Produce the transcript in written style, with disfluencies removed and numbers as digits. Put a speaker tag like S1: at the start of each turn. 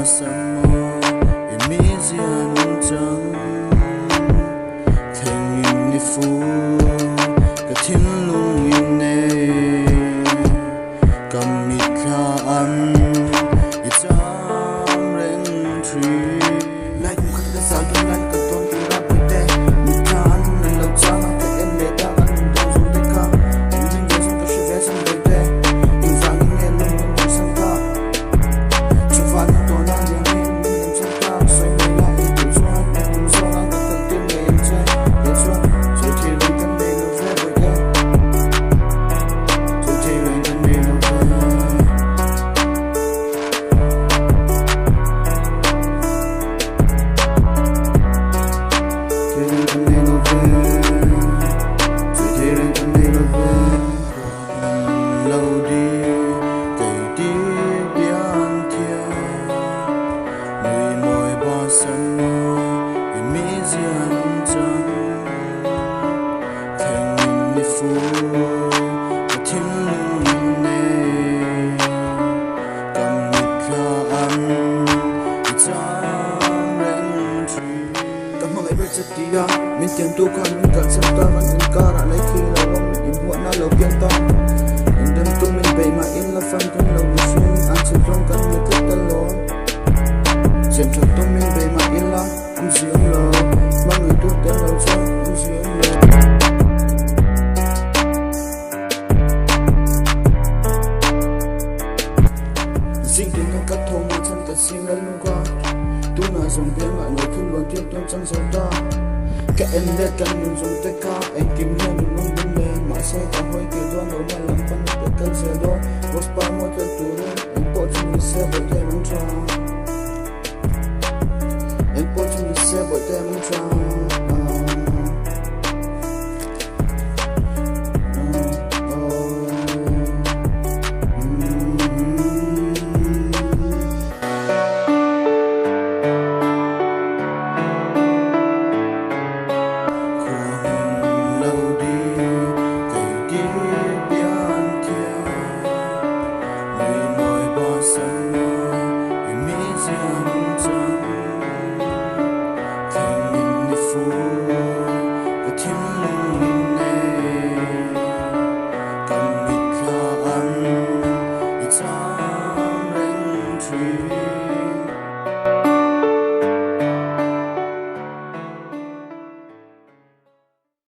S1: samo Mizo chẳng thành in đi phu cả thiên lung in nè cầm mít kha ăn ít chăm lên tree lại cũng khát cái sao trong lại cả tôn kia ra bụi tê mít kha ăn nên lâu chăng cái em để ta ăn đâu dùng tay ca em linh về trong cái sự vẽ trong đời tê in vàng in nghe lung lung trong sân ta chụp vàng những tổ nan yang in em trong ta xoay người lại tự doan em do ăn cả từng tiếng ngày em chơi để doan rồi thì lên căn đây nó về bụi tê rồi thì lên căn đây nó về lâu đi tleitir pianthiam người mồi ba samo Mizo chẳng thành in đi phu cả thiên lung in nè cầm mít kha ăn ít chăm lên tree cảm ơn người rất tiếc mình tìm tu con mình cần xem ta vẫn in ca ra lấy khi là bom in muộn na lâu kiên ta in đêm tu mình về mà in là fan cũng lâu đi xuyên ăn chừng trong căn như kết ta lo xem cho tu mình về mà in là ăn riêng lo mang người tu tên lâu cho ăn riêng lo sinh tình trong các thôn người chân cả xin lên luôn qua tu na dùng tiếng lại nổiขึ้นluôn tiếp tuôn trong gió ta các em để căn mình dùng tay ca em kiếm lên mình luôn bên bên mà xe cả hơi kia do nó mà làm phân được cơn xe đó một ba một cái túi em bỏ trong xe bởi thế muốn cho